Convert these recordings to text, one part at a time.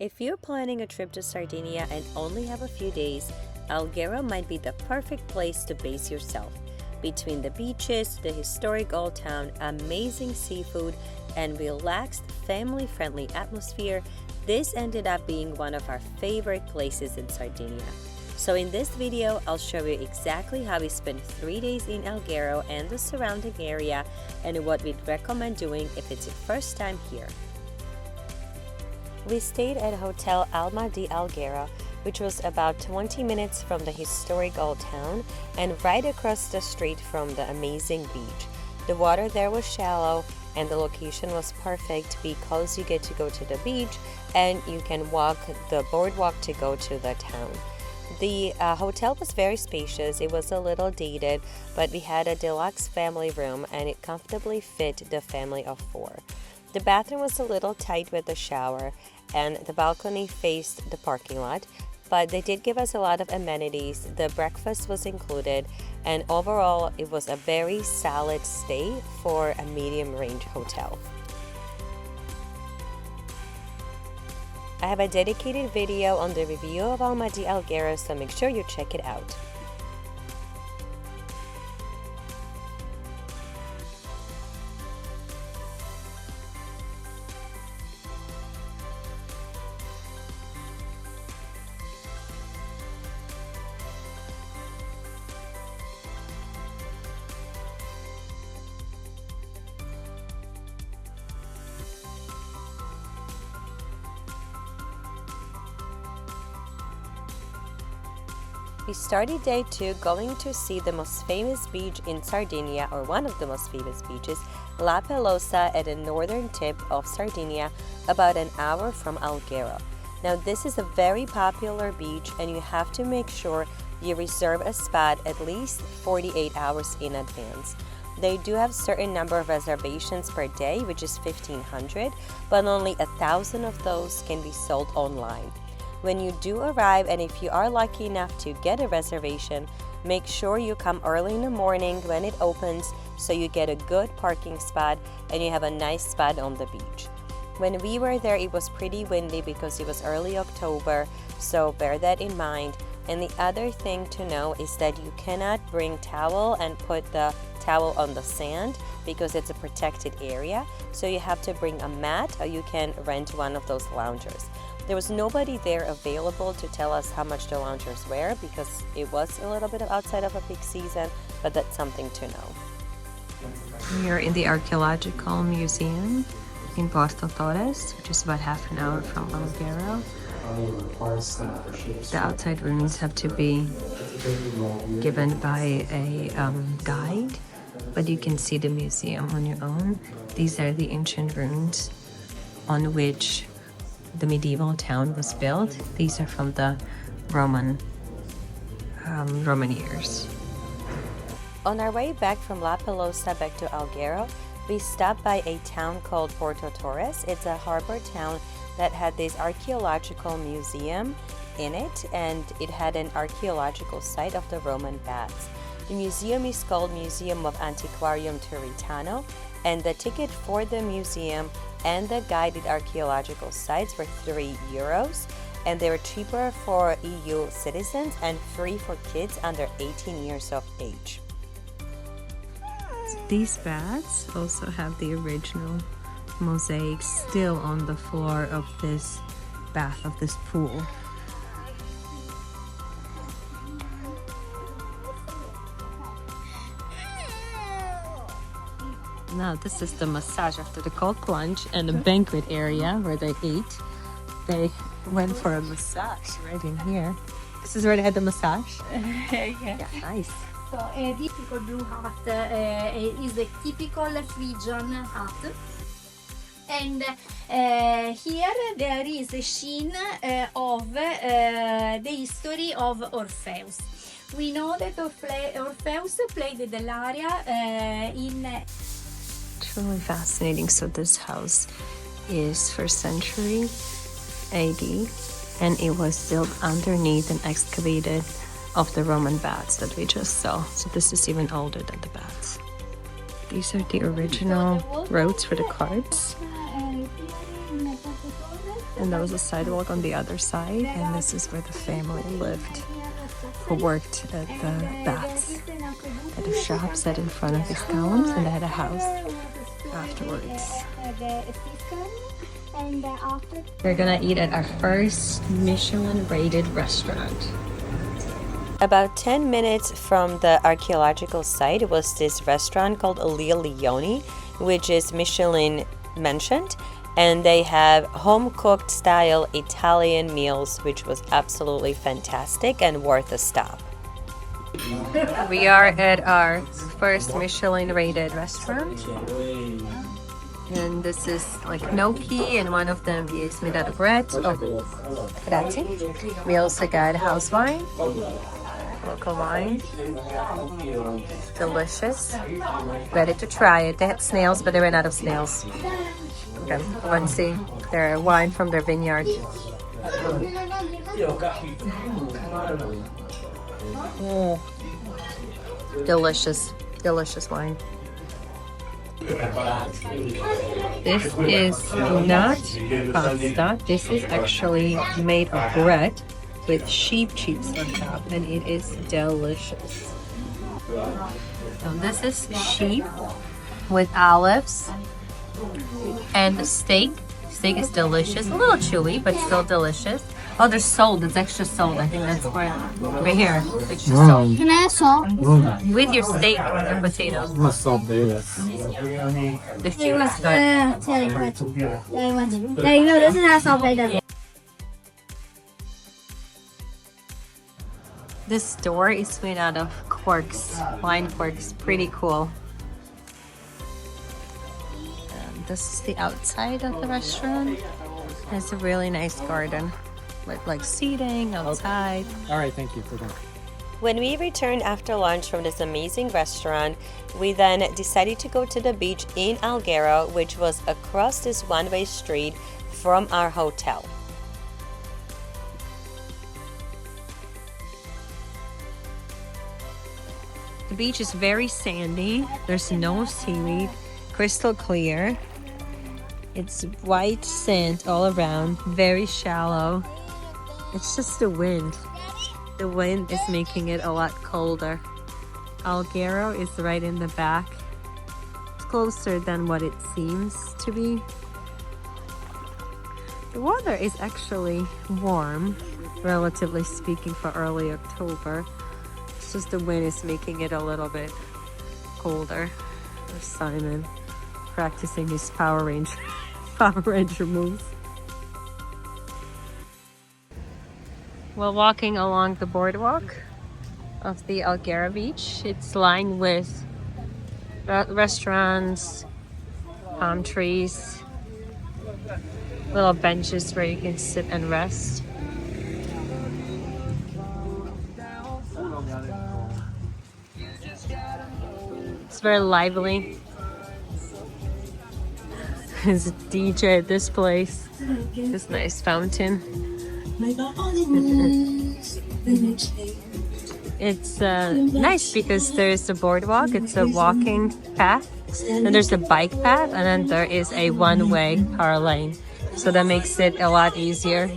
If you're planning a trip to Sardinia and only have a few days, Alghero might be the perfect place to base yourself. Between the beaches, the historic old town, amazing seafood, and relaxed, family-friendly atmosphere, this ended up being one of our favorite places in Sardinia. So in this video, I'll show you exactly how we spent 3 days in Alghero and the surrounding area and what we'd recommend doing if it's your first time here. We stayed at Hotel Alma di Alghero, which was about 20 minutes from the historic old town and right across the street from the amazing beach. The water there was shallow and the location was perfect because you get to go to the beach and you can walk the boardwalk to go to the town. The hotel was very spacious. It was a little dated, but we had a deluxe family room and it comfortably fit the family of 4. The bathroom was a little tight with the shower and the balcony faced the parking lot, but they did give us a lot of amenities. The breakfast was included, and overall it was a very solid stay for a medium range hotel. I have a dedicated video on the review of Alma di Alghero, so make sure you check it out. We started day 2 going to see the most famous beach in Sardinia, or one of the most famous beaches, La Pelosa, at the northern tip of Sardinia, about an hour from Alghero. Now this is a very popular beach and you have to make sure you reserve a spot at least 48 hours in advance. They do have certain number of reservations per day, which is 1,500, but only 1,000 of those can be sold online. When you do arrive, and if you are lucky enough to get a reservation, make sure you come early in the morning when it opens so you get a good parking spot and you have a nice spot on the beach. When we were there, it was pretty windy because it was early October, so bear that in mind. And the other thing to know is that you cannot bring towel and put the towel on the sand because it's a protected area, so you have to bring a mat or you can rent one of those loungers. There was nobody there available to tell us how much the loungers were because it was a little bit outside of a peak season, but that's something to know. We are in the Archaeological Museum in Porto Torres, which is about half an hour from Alghero. The outside rooms have to be given by a guide, but you can see the museum on your own. These are the ancient ruins on which the medieval town was built. These are from the Roman years. On our way back from La Pelosa back to Alghero, we stopped by a town called Porto Torres. It's a harbor town that had this archaeological museum in it, and it had an archaeological site of the Roman baths. The museum is called Museum of Antiquarium Turitano, and the ticket for the museum and the guided archaeological sites were €3, and they were cheaper for EU citizens and free for kids under 18 years of age. These baths also have the original mosaics still on the floor of this bath, of this pool. Now this is the massage after the cold plunge and the banquet area where they ate. They went for a massage right in here. This is where they had the massage? Yeah, nice. So a typical blue hut is a typical Phrygian hut. And here there is a scene of the history of Orpheus. We know that Orpheus played the Delaria in... It's really fascinating. So this house is 1st century AD, and it was built underneath and excavated of the Roman baths that we just saw. So this is even older than the baths. These are the original roads for the carts. and there was a sidewalk on the other side, and this is where the family lived who worked at the baths. Had a shop set in front of this town, and they had a house afterwards. We're gonna eat at our first Michelin-rated restaurant. About 10 minutes from the archaeological site was this restaurant called Li Lioni, which is Michelin mentioned, and they have home-cooked style Italian meals, which was absolutely fantastic and worth a stop. We are at our first Michelin-rated restaurant. And this is like gnocchi, and one of them is made out of bread. Oh, grazie. We also got house wine, local wine. Delicious. Ready to try it. They had snails, but they ran out of snails. Okay, let's see their wine from their vineyard. Mm. Delicious, delicious wine. This is not pasta. This is actually made of bread with sheep cheese on top, and it is delicious. So this is sheep with olives and the steak. Steak is delicious, a little chewy, but still delicious. Oh, there's salt. It's extra salt. I think that's where, right here, extra salt. Can I have salt? With your steak and potatoes. The steak is good. There you go. This is how salt does. This door is made out of corks, wine corks. Pretty cool. This is the outside of the restaurant. It's a really nice garden with like seating outside. All right, thank you for that. When we returned after lunch from this amazing restaurant, we then decided to go to the beach in Alghero, which was across this one-way street from our hotel. The beach is very sandy. There's no seaweed, crystal clear. It's white sand all around, very shallow. It's just the wind. The wind is making it a lot colder. Alghero is right in the back. It's closer than what it seems to be. The water is actually warm, relatively speaking, for early October. It's just the wind is making it a little bit colder. There's Simon practicing his Power Ranger moves. We're walking along the boardwalk of the Alghero Beach. It's lined with restaurants, palm trees, little benches where you can sit and rest. It's very lively. There's a DJ at this place. This nice fountain. It's nice because there's a boardwalk. It's a walking path. And there's a bike path, and then there is a one-way car lane. So that makes it a lot easier.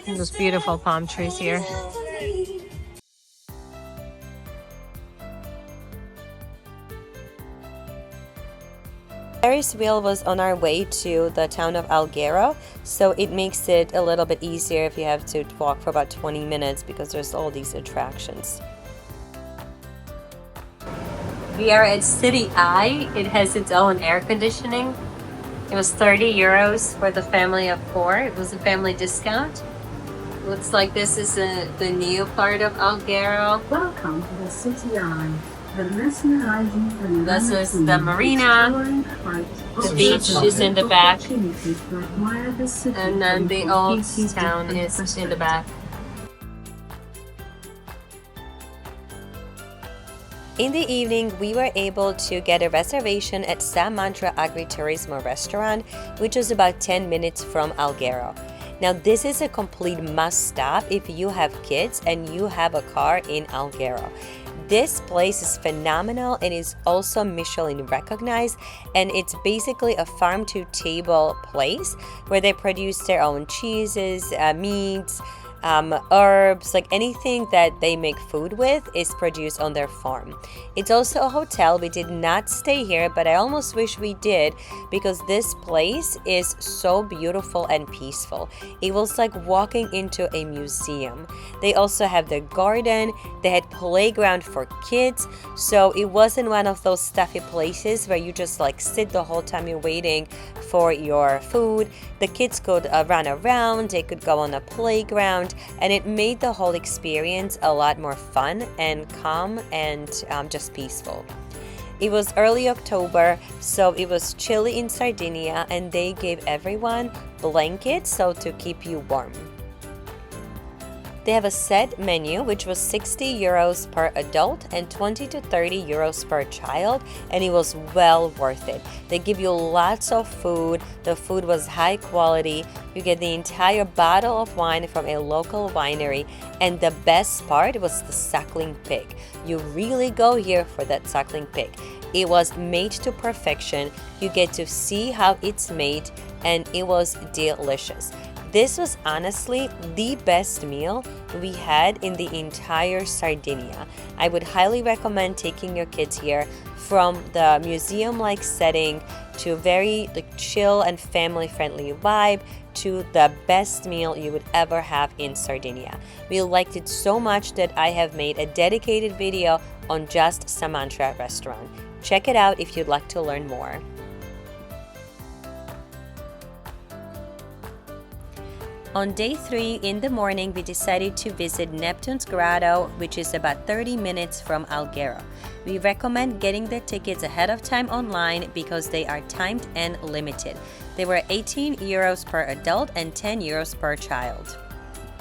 And those beautiful palm trees here. Ferris wheel was on our way to the town of Alghero, so it makes it a little bit easier if you have to walk for about 20 minutes because there's all these attractions. We are at City Eye. It has its own air conditioning. It was 30 euros for the family of 4. It was a family discount. Looks like this is the new part of Alghero. Welcome to the City Eye. This is the marina. The beach is in the back. And then the old town is in the back. In the evening, we were able to get a reservation at Sa Mandra Agriturismo restaurant, which is about 10 minutes from Alghero. Now, this is a complete must-stop if you have kids and you have a car in Alghero. This place is phenomenal and is also Michelin-recognized, and it's basically a farm-to-table place where they produce their own cheeses, meats, herbs, like anything that they make food with is produced on their farm. It's also a hotel. We did not stay here, but I almost wish we did because this place is so beautiful and peaceful. It was like walking into a museum. They also have their garden. They had playground for kids, so it wasn't one of those stuffy places where you just like sit the whole time you're waiting for your food. The kids could run around, they could go on a playground, and it made the whole experience a lot more fun and calm and just peaceful. It was early October, so it was chilly in Sardinia, and they gave everyone blankets so to keep you warm. They have a set menu, which was 60 euros per adult and 20 to 30 euros per child, and it was well worth it. They give you lots of food. The food was high quality. You get the entire bottle of wine from a local winery, and the best part was the suckling pig. You really go here for that suckling pig. It was made to perfection. You get to see how it's made, and it was delicious. This was honestly the best meal we had in the entire Sardinia. I would highly recommend taking your kids here. From the museum-like setting to very chill and family-friendly vibe to the best meal you would ever have in Sardinia. We liked it so much that I have made a dedicated video on just Sa Mandra restaurant. Check it out if you'd like to learn more. On day 3 in the morning, we decided to visit Neptune's Grotto, which is about 30 minutes from Alghero. We recommend getting the tickets ahead of time online because they are timed and limited. They were 18 euros per adult and 10 euros per child.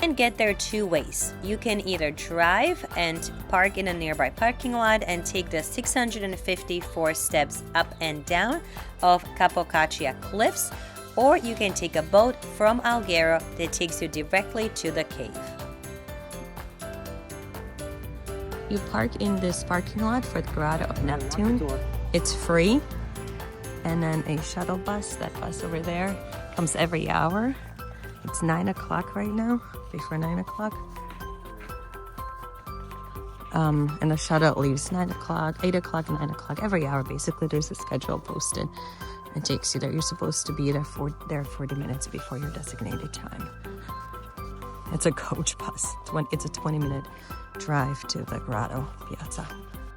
And get there two ways. You can either drive and park in a nearby parking lot and take the 654 steps up and down of Capocaccia cliffs, or you can take a boat from Alghero that takes you directly to the cave. You park in this parking lot for the Grotto of Neptune. It's free. And then a shuttle bus, that bus over there, comes every hour. It's 9 o'clock right now, before 9 o'clock. And the shuttle leaves 9 o'clock, 8 o'clock, 9 o'clock, every hour basically. There's a schedule posted. It takes you there. You're supposed to be there 40 minutes before your designated time. It's a coach bus. It's a 20-minute drive to the Grotto Piazza.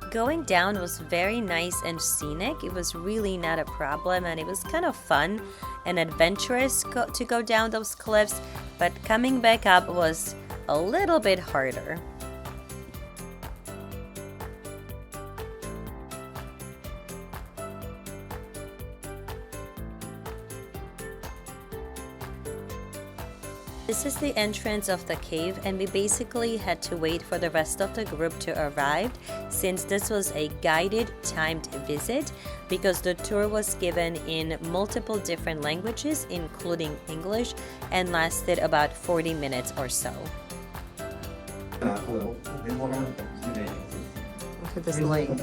Going down was very nice and scenic. It was really not a problem, and it was kind of fun and adventurous to go down those cliffs, but coming back up was a little bit harder. This is the entrance of the cave, and we basically had to wait for the rest of the group to arrive since this was a guided timed visit because the tour was given in multiple different languages including English and lasted about 40 minutes or so. Look at this light.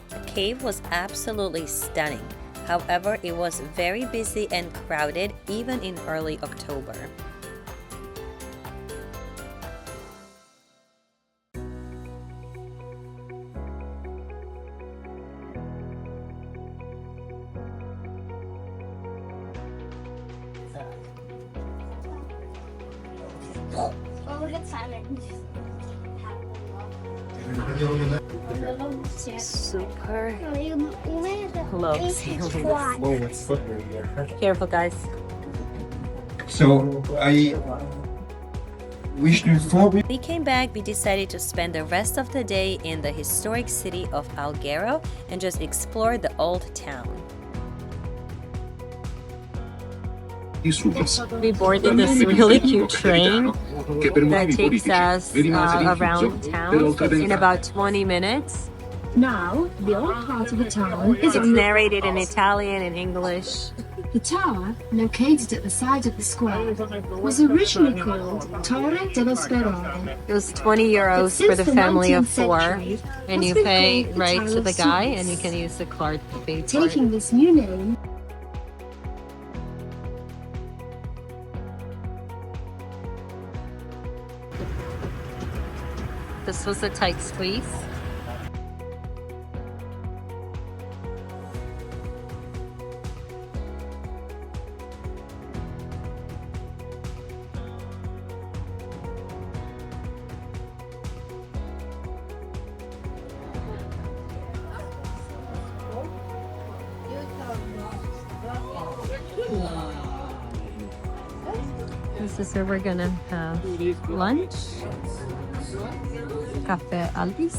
The cave was absolutely stunning. However, it was very busy and crowded even in early October. Super low ceiling. Careful, guys. So I wish to inform you. We came back, we decided to spend the rest of the day in the historic city of Alghero and just explore the old town. We boarded this really cute train that takes us around town in about 20 minutes. Now, the old part of the town is It's narrated in Italian and English. The tower, located at the side of the square, was originally called Torre dello Sperone. It was 20 euros for the family of 4, and you pay right to the guy, and you can use the card to pay for it. Taking this new name, This was a tight squeeze. This is where we're gonna have lunch. Cafe Alvis.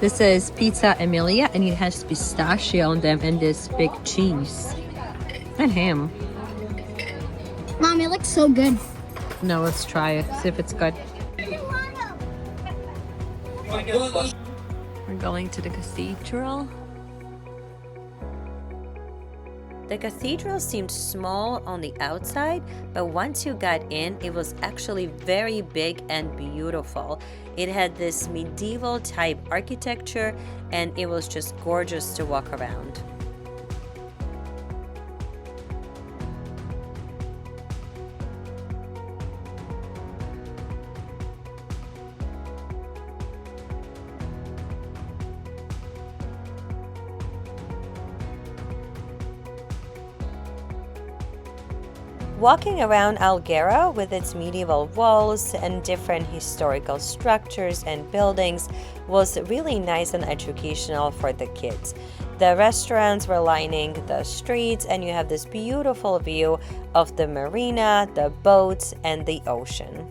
This is Pizza Emilia, and it has pistachio on them and this big cheese. And ham. Mom, it looks so good. No, let's try it. See if it's good. We're going to the cathedral. The cathedral seemed small on the outside, but once you got in, it was actually very big and beautiful. It had this medieval type architecture, and it was just gorgeous to walk around. Walking around Alghero with its medieval walls and different historical structures and buildings was really nice and educational for the kids. The restaurants were lining the streets, and you have this beautiful view of the marina, the boats, and the ocean.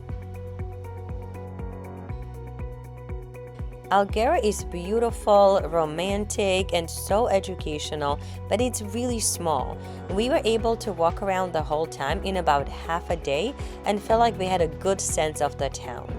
Alghero is beautiful, romantic, and so educational, but it's really small. We were able to walk around the whole time in about half a day and felt like we had a good sense of the town.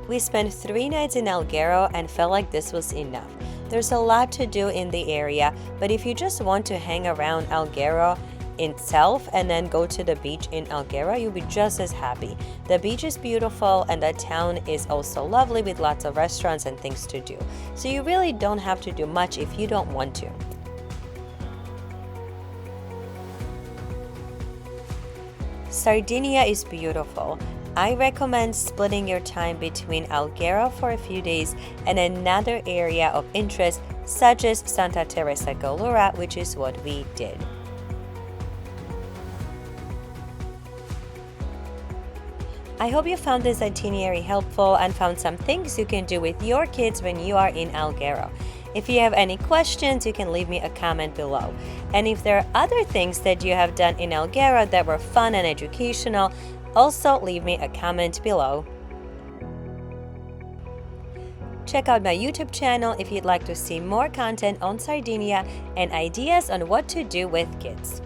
We spent 3 nights in Alghero and felt like this was enough. There's a lot to do in the area, but if you just want to hang around Alghero itself and then go to the beach in Alghero, you'll be just as happy. The beach is beautiful, and the town is also lovely with lots of restaurants and things to do. So you really don't have to do much if you don't want to. Sardinia is beautiful. I recommend splitting your time between Alghero for a few days and another area of interest such as Santa Teresa Gallura, which is what we did. I hope you found this itinerary helpful and found some things you can do with your kids when you are in Alghero. If you have any questions, you can leave me a comment below. And if there are other things that you have done in Alghero that were fun and educational, also leave me a comment below. Check out my YouTube channel if you'd like to see more content on Sardinia and ideas on what to do with kids.